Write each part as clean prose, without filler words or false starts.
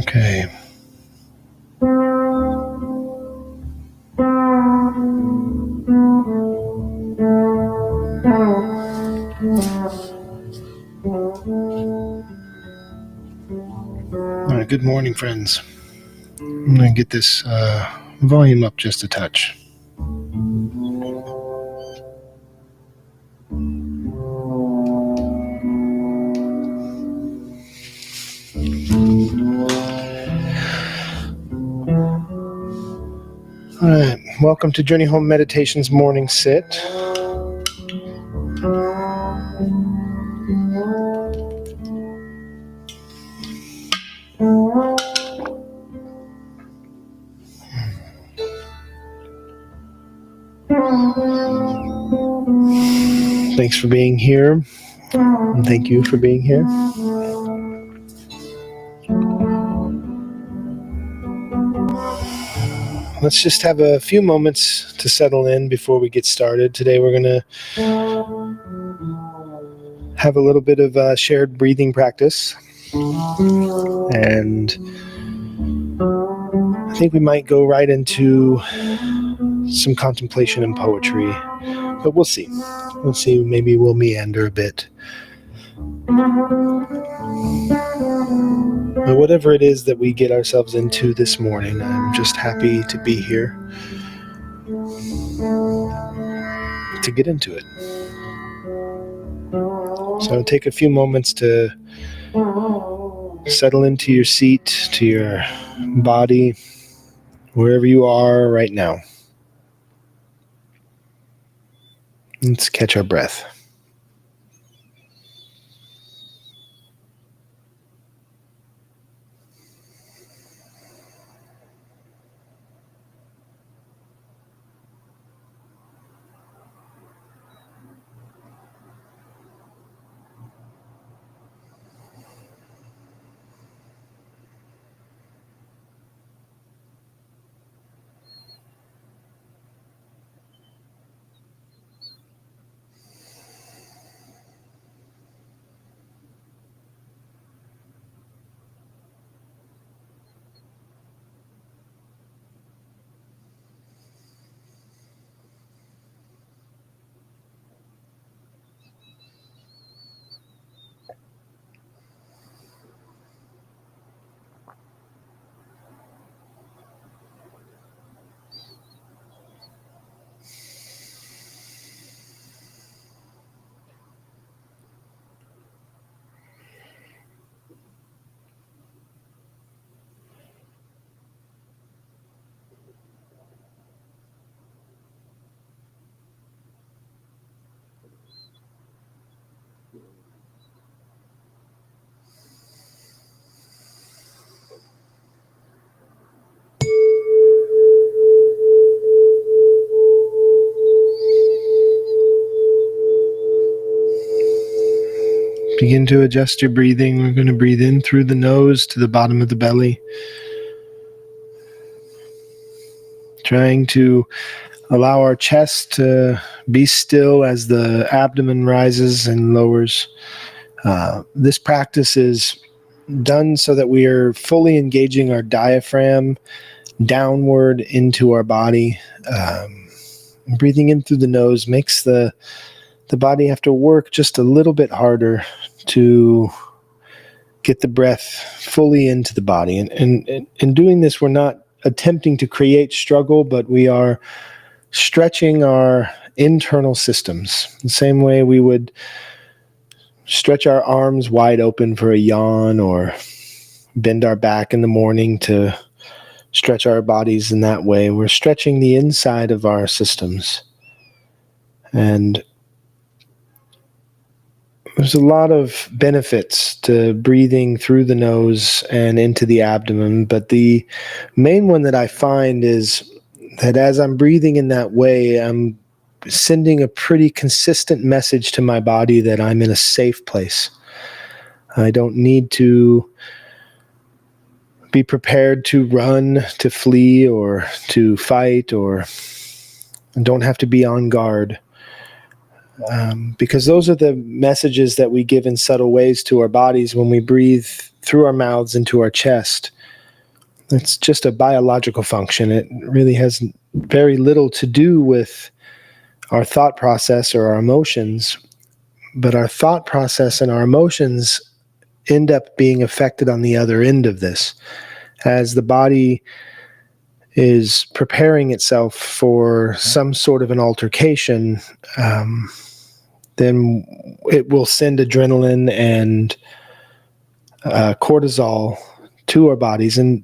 Okay. All right, good morning, friends. I'm going to get this volume up just a touch. All right, welcome to Journey Home Meditation's Morning Sit. Thanks for being here, and thank you for being here. Let's just have a few moments to settle in before we get started. Today we're going to have a little bit of shared breathing practice, and I think we might go right into some contemplation and poetry, but we'll see. We'll see. Maybe we'll meander a bit. But whatever it is that we get ourselves into this morning, I'm just happy to be here to get into it. So take a few moments to settle into your seat, to your body, wherever you are right now. Let's catch our breath. Begin to adjust your breathing. We're going to breathe in through the nose to the bottom of the belly, trying to allow our chest to be still as the abdomen rises and lowers. This practice is done so that we are fully engaging our diaphragm downward into our body. Breathing in through the nose makes the body have to work just a little bit harder to get the breath fully into the body. And in doing this, we're not attempting to create struggle, but we are stretching our internal systems the same way we would stretch our arms wide open for a yawn or bend our back in the morning to stretch our bodies in that way. We're stretching the inside of our systems. And there's a lot of benefits to breathing through the nose and into the abdomen, but the main one that I find is that as I'm breathing in that way, I'm sending a pretty consistent message to my body that I'm in a safe place. I don't need to be prepared to run, to flee, or to fight, or don't have to be on guard. Because those are the messages that we give in subtle ways to our bodies when we breathe through our mouths into our chest. It's just a biological function. It really has very little to do with our thought process or our emotions, but our thought process and our emotions end up being affected on the other end of this. As the body is preparing itself for some sort of an altercation, then it will send adrenaline and cortisol to our bodies. And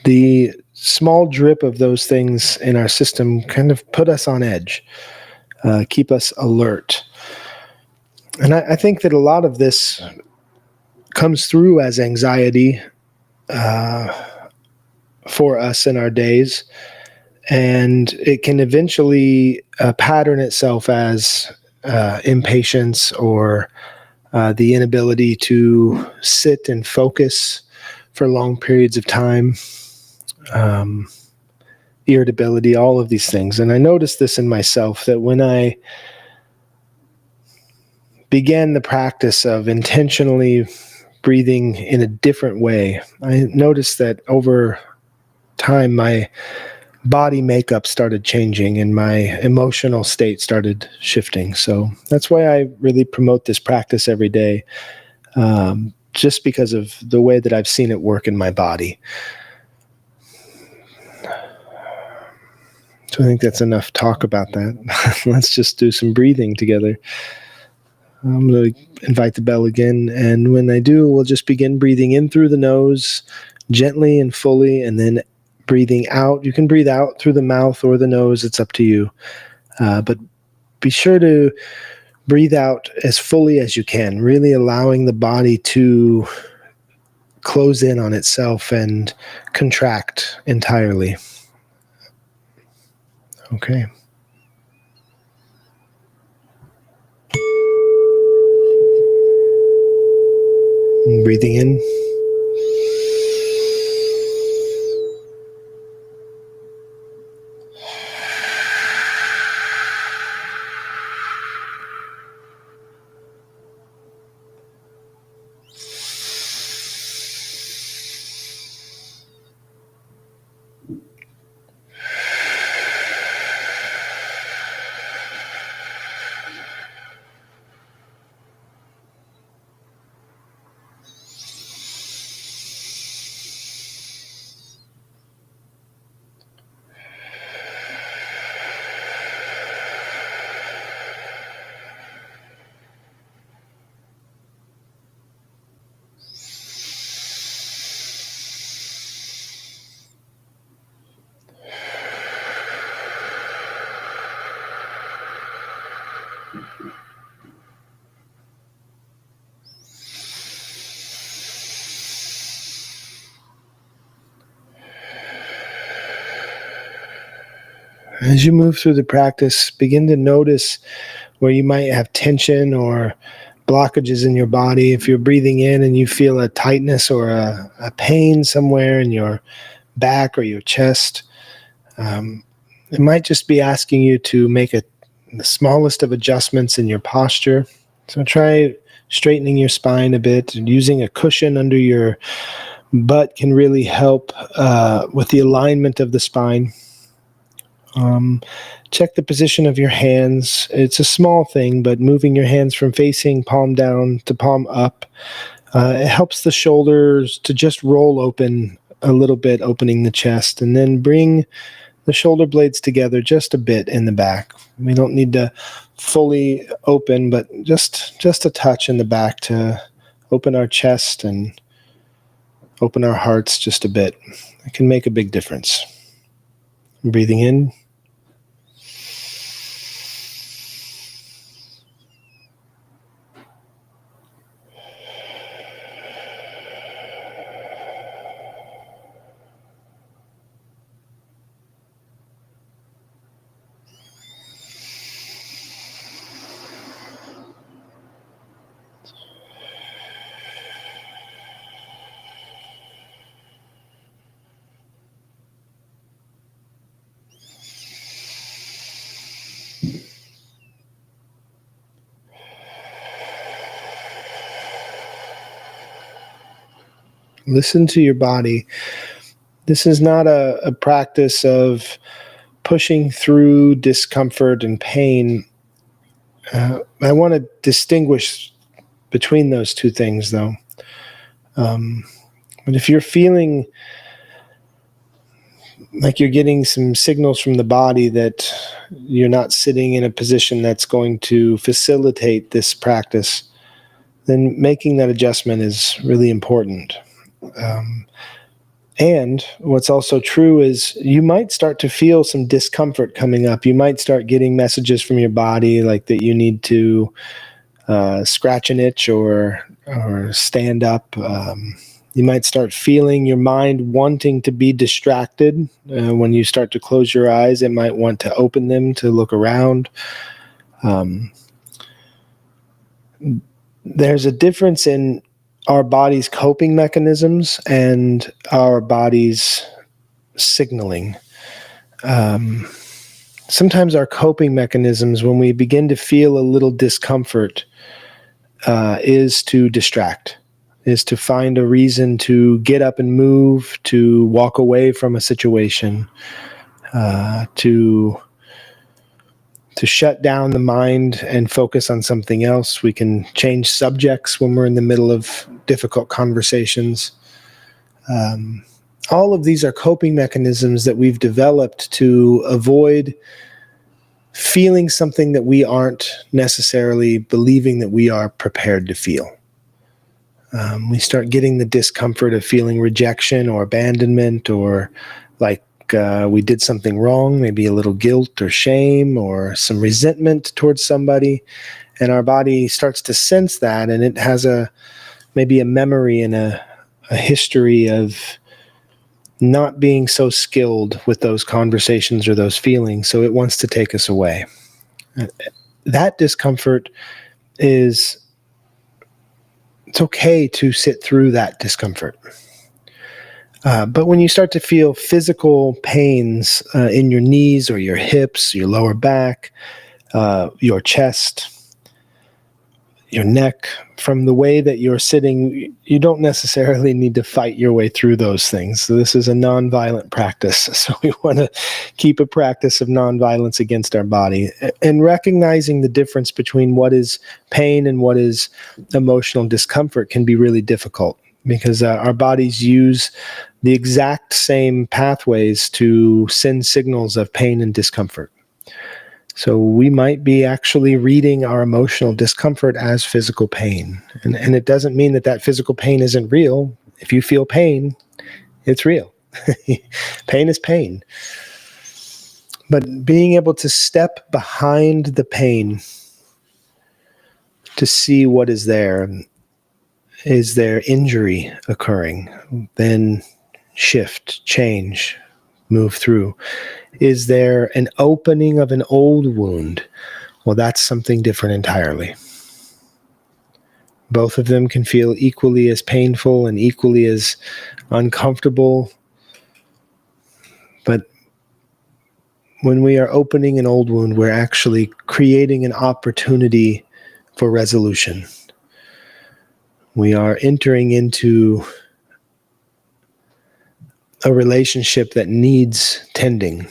the small drip of those things in our system kind of put us on edge, keep us alert. And I think that a lot of this comes through as anxiety for us in our days. And it can eventually pattern itself as impatience or the inability to sit and focus for long periods of time, irritability, all of these things. And I noticed this in myself, that when I began the practice of intentionally breathing in a different way, I noticed that over time my body makeup started changing and my emotional state started shifting. So that's why I really promote this practice every day, just because of the way that I've seen it work in my body. So I think that's enough talk about that. Let's just do some breathing together. I'm going to invite the bell again, and when I do, we'll just begin breathing in through the nose, gently and fully, and then breathing out. You can breathe out through the mouth or the nose. It's up to you. But be sure to breathe out as fully as you can, really allowing the body to close in on itself and contract entirely. Okay. And breathing in. As you move through the practice, begin to notice where you might have tension or blockages in your body. If you're breathing in and you feel a tightness or a pain somewhere in your back or your chest, it might just be asking you to make the smallest of adjustments in your posture. So try straightening your spine a bit, and using a cushion under your butt can really help with the alignment of the spine. Check the position of your hands. It's a small thing, but moving your hands from facing palm down to palm up, it helps the shoulders to just roll open a little bit, opening the chest, and then bring the shoulder blades together just a bit in the back. We don't need to fully open, but just a touch in the back to open our chest and open our hearts just a bit. It can make a big difference. Breathing in. Listen to your body. This is not a practice of pushing through discomfort and pain. I want to distinguish between those two things, though. But if you're feeling like you're getting some signals from the body that you're not sitting in a position that's going to facilitate this practice, then making that adjustment is really important. And what's also true is you might start to feel some discomfort coming up. You might start getting messages from your body like that you need to scratch an itch or stand up. You might start feeling your mind wanting to be distracted. When you start to close your eyes, it might want to open them to look around. There's a difference in our body's coping mechanisms and our body's signaling. Sometimes our coping mechanisms, when we begin to feel a little discomfort, is to distract, is to find a reason to get up and move, to walk away from a situation, to shut down the mind and focus on something else. We can change subjects when we're in the middle of difficult conversations. All of these are coping mechanisms that we've developed to avoid feeling something that we aren't necessarily believing that we are prepared to feel. We start getting the discomfort of feeling rejection or abandonment, or like we did something wrong, maybe a little guilt or shame or some resentment towards somebody. And our body starts to sense that, and it has maybe a memory and a history of not being so skilled with those conversations or those feelings, so it wants to take us away. That discomfort it's okay to sit through that discomfort. But when you start to feel physical pains in your knees or your hips, your lower back, your chest, your neck, from the way that you're sitting, you don't necessarily need to fight your way through those things. So this is a nonviolent practice. So we want to keep a practice of nonviolence against our body, and recognizing the difference between what is pain and what is emotional discomfort can be really difficult, because our bodies use the exact same pathways to send signals of pain and discomfort. So we might be actually reading our emotional discomfort as physical pain. And it doesn't mean that physical pain isn't real. If you feel pain, it's real. Pain is pain. But being able to step behind the pain to see what is there. Is there injury occurring? Then shift, change, move through. Is there an opening of an old wound? Well, that's something different entirely. Both of them can feel equally as painful and equally as uncomfortable. But when we are opening an old wound, we're actually creating an opportunity for resolution. We are entering into a relationship that needs tending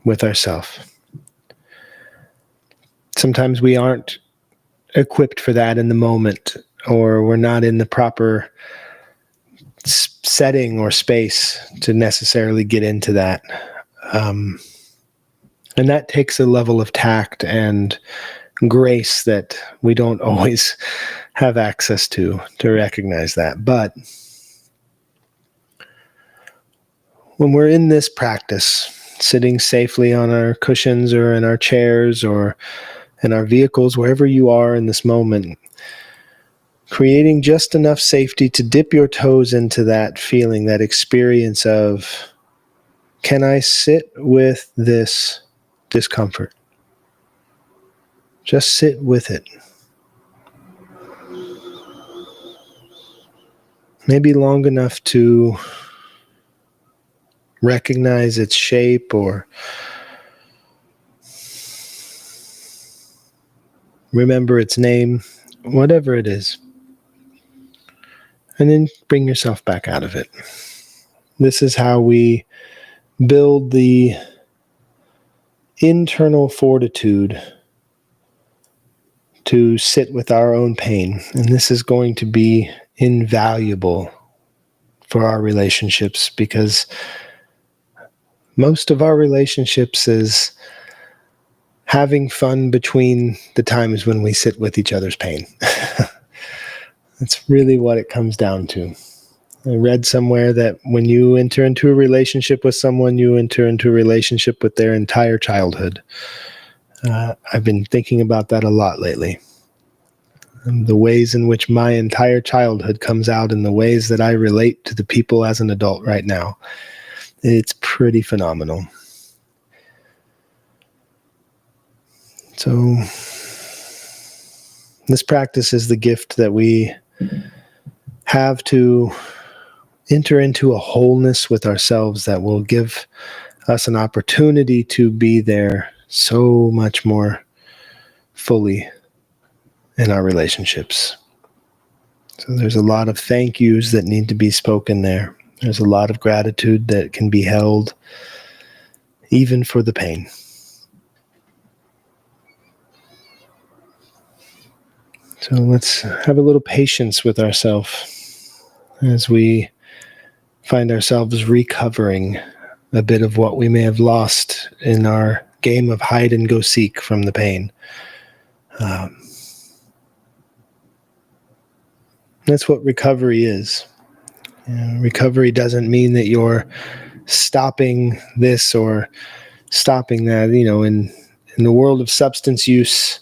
with ourselves. Sometimes we aren't equipped for that in the moment, or we're not in the proper setting or space to necessarily get into that. And that takes a level of tact and grace that we don't always have access to recognize that. But when we're in this practice, sitting safely on our cushions or in our chairs or in our vehicles, wherever you are in this moment, creating just enough safety to dip your toes into that feeling, that experience of, can I sit with this discomfort? Just sit with it. Maybe long enough to recognize its shape or remember its name, whatever it is. And then bring yourself back out of it. This is how we build the internal fortitude to sit with our own pain. And this is going to be invaluable for our relationships, because most of our relationships is having fun between the times when we sit with each other's pain. That's really what it comes down to. I read somewhere that when you enter into a relationship with someone, you enter into a relationship with their entire childhood. I've been thinking about that a lot lately. And the ways in which my entire childhood comes out in the ways that I relate to the people as an adult right now. It's pretty phenomenal. So this practice is the gift that we have to enter into a wholeness with ourselves that will give us an opportunity to be there so much more fully in our relationships. So there's a lot of thank yous that need to be spoken there. There's a lot of gratitude that can be held, even for the pain. So let's have a little patience with ourselves as we find ourselves recovering a bit of what we may have lost in our game of hide and go seek from the pain. That's what recovery is. Recovery doesn't mean that you're stopping this or stopping that. In the world of substance use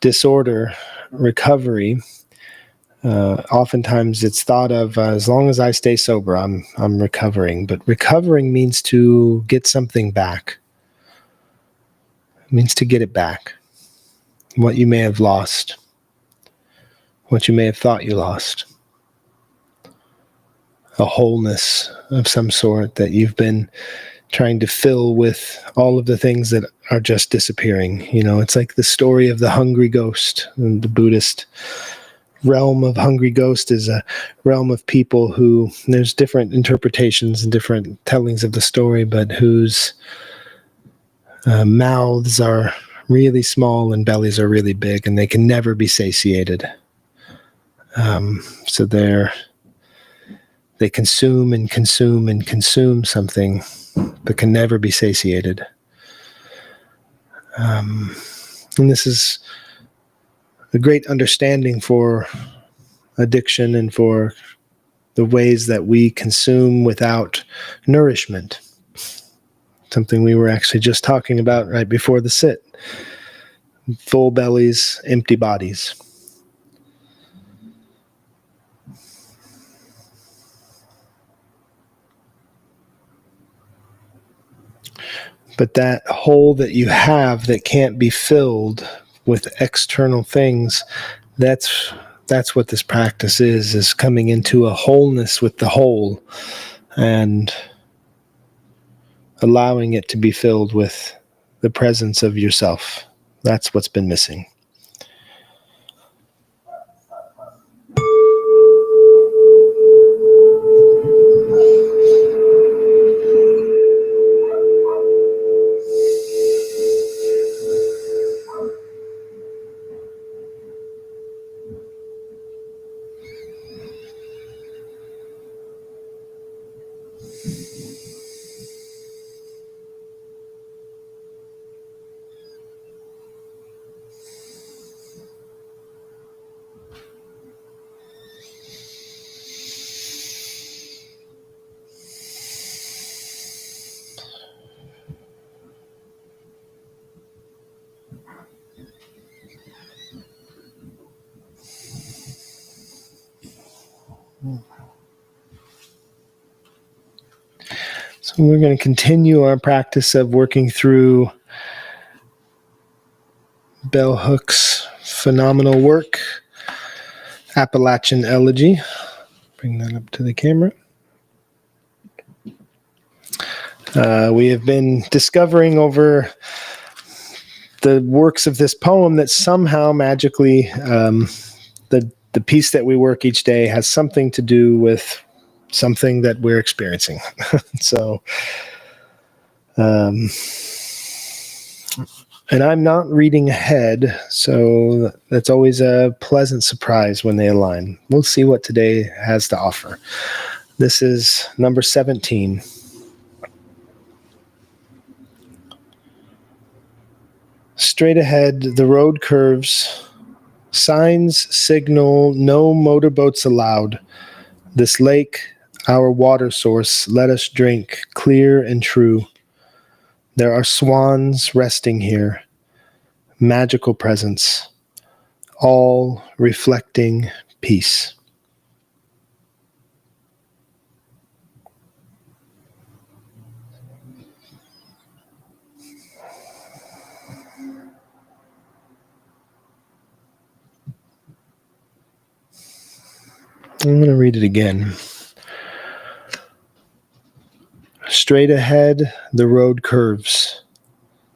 disorder, recovery, oftentimes it's thought of as long as I stay sober, I'm recovering. But recovering means to get something back. It means to get it back. What you may have lost, what you may have thought you lost. A wholeness of some sort that you've been trying to fill with all of the things that are just disappearing. It's like the story of the hungry ghost. And the Buddhist realm of hungry ghost is a realm of people who, there's different interpretations and different tellings of the story, but whose mouths are really small and bellies are really big, and they can never be satiated. So they consume and consume and consume something, but can never be satiated. And this is a great understanding for addiction and for the ways that we consume without nourishment. Something we were actually just talking about right before the sit. Full bellies, empty bodies. But that hole that you have that can't be filled with external things, that's what this practice is coming into a wholeness with the whole and allowing it to be filled with the presence of yourself. That's what's been missing. So we're going to continue our practice of working through Bell Hook's phenomenal work, Appalachian Elegy. Bring that up to the camera. We have been discovering over the works of this poem that somehow magically the piece that we work each day has something to do with something that we're experiencing. So, and I'm not reading ahead, so that's always a pleasant surprise when they align. We'll see what today has to offer. This is number 17. Straight ahead, the road curves. Signs signal no motorboats allowed. This lake, our water source, let us drink, clear and true. There are swans resting here, magical presence, all reflecting peace. I'm going to read it again. Straight ahead, the road curves.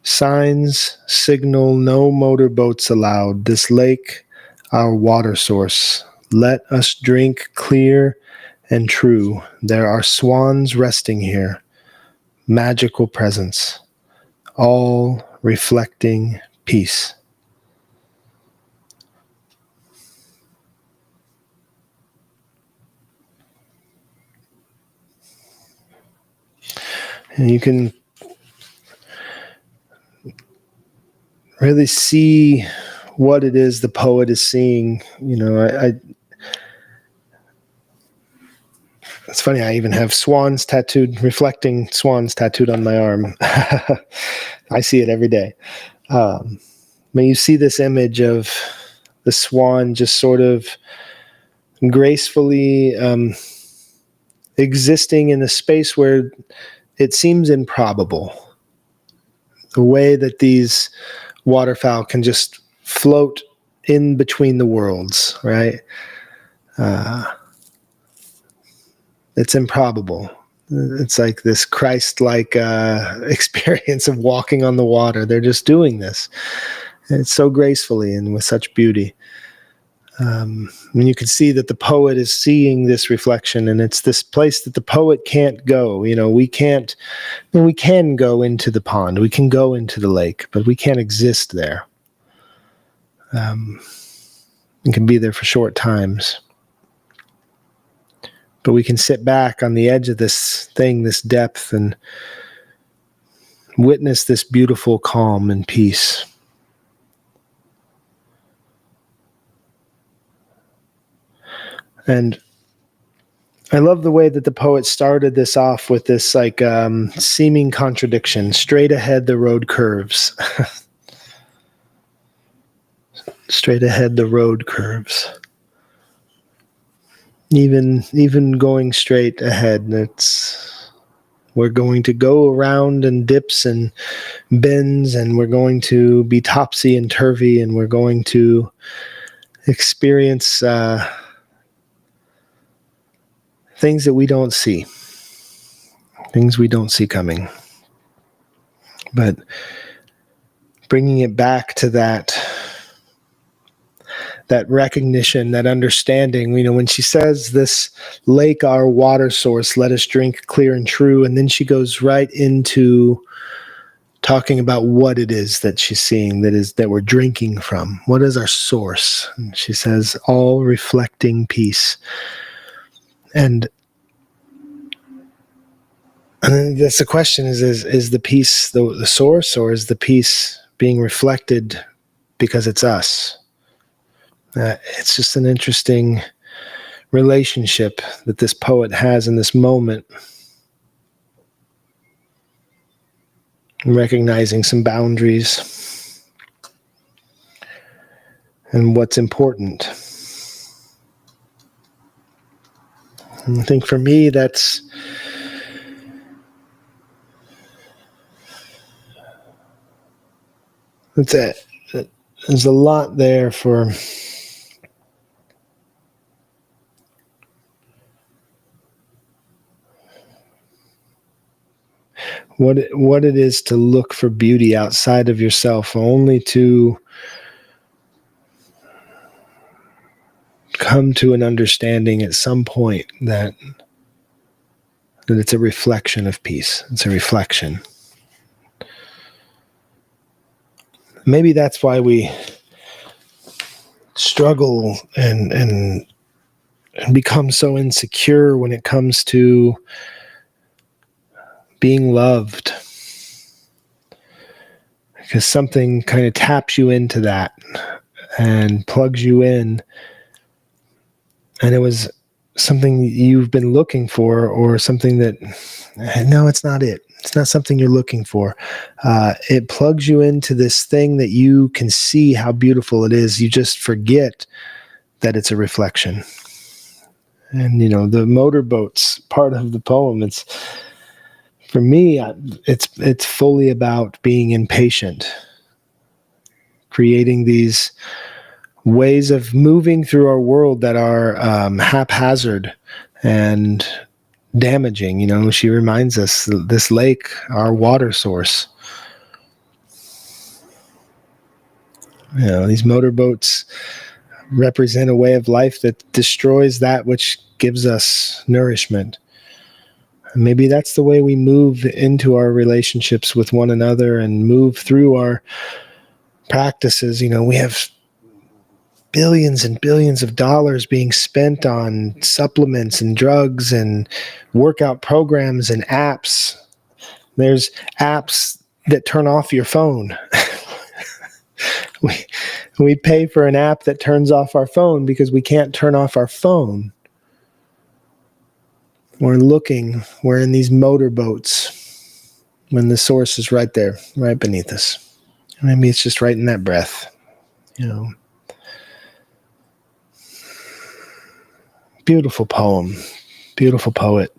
Signs signal no motorboats allowed. This lake, our water source. Let us drink clear and true. There are swans resting here. Magical presence. All reflecting peace. And you can really see what it is the poet is seeing. You know, it's funny, I even have swans tattooed, reflecting swans tattooed on my arm. I see it every day. But you see this image of the swan just sort of gracefully existing in a space where it seems improbable. The way that these waterfowl can just float in between the worlds, right? It's improbable. It's like this Christ-like experience of walking on the water. They're just doing this. And it's so gracefully and with such beauty. And you can see that the poet is seeing this reflection, and it's this place that the poet can't go. You know, we can go into the pond, we can go into the lake, but we can't exist there. We can be there for short times. But we can sit back on the edge of this thing, this depth, and witness this beautiful calm and peace. And I love the way that the poet started this off with this like seeming contradiction. Straight ahead, the road curves. Straight ahead, the road curves. Even going straight ahead, we're going to go around and dips and bends, and we're going to be topsy and turvy, and we're going to experience things that we don't see, things we don't see coming. But bringing it back to that recognition, that understanding, you know, when she says this lake, our water source, let us drink clear and true. And then she goes right into talking about what it is that she's seeing, that we're drinking from. What is our source? And she says, all reflecting peace. And that's the question, is the peace the source, or is the peace being reflected because it's us? It's just an interesting relationship that this poet has in this moment, recognizing some boundaries and what's important. And I think for me, that's That's it. There's a lot there for what it is to look for beauty outside of yourself, only to come to an understanding at some point that it's a reflection of peace. It's a reflection. Maybe that's why we struggle and become so insecure when it comes to being loved, because something kind of taps you into that and plugs you in, and it was something you've been looking for, or something that, no, it's not it. It's not something you're looking for. It plugs you into this thing that you can see how beautiful it is. You just forget that it's a reflection. And, the motorboats part of the poem, it's, for me, it's fully about being impatient, creating these ways of moving through our world that are haphazard and damaging. She reminds us, this lake, our water source. These motorboats represent a way of life that destroys that which gives us nourishment. And maybe that's the way we move into our relationships with one another and move through our practices. We have billions and billions of dollars being spent on supplements and drugs and workout programs and apps. There's apps that turn off your phone. We pay for an app that turns off our phone because we can't turn off our phone. We're in these motorboats when the source is right there, right beneath us. Maybe it's just right in that breath. Beautiful poem, beautiful poet.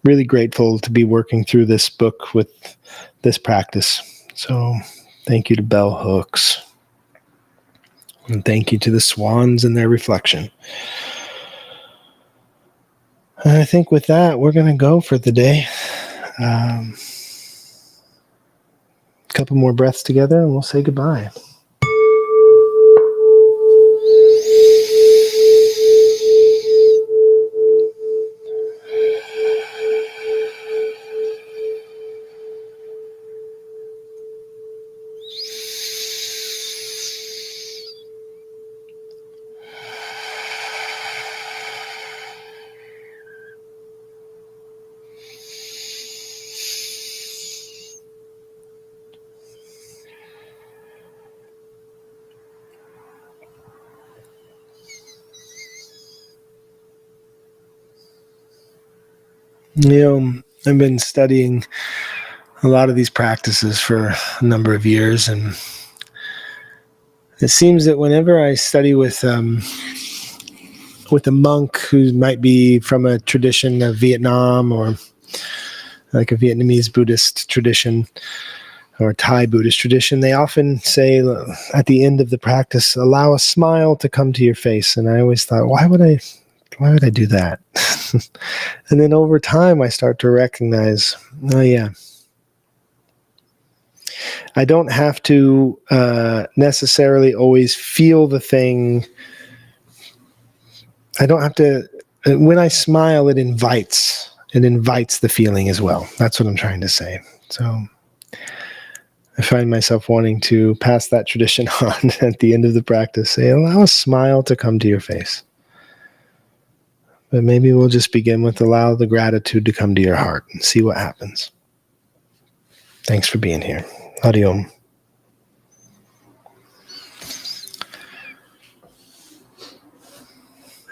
Really grateful to be working through this book with this practice. So thank you to bell hooks. And thank you to the swans and their reflection. And I think with that, we're going to go for the day. A couple more breaths together and we'll say goodbye. I've been studying a lot of these practices for a number of years, and it seems that whenever I study with a monk who might be from a tradition of Vietnam, or like a Vietnamese Buddhist tradition or Thai Buddhist tradition, they often say at the end of the practice, allow a smile to come to your face. And I always thought, why would I do that? And then over time, I start to recognize, oh yeah, I don't have to necessarily always feel the thing. I don't have to, when I smile, it invites the feeling as well. That's what I'm trying to say. So I find myself wanting to pass that tradition on at the end of the practice. Say, allow a smile to come to your face. But maybe we'll just begin with allow the gratitude to come to your heart and see what happens. Thanks for being here. Hariom.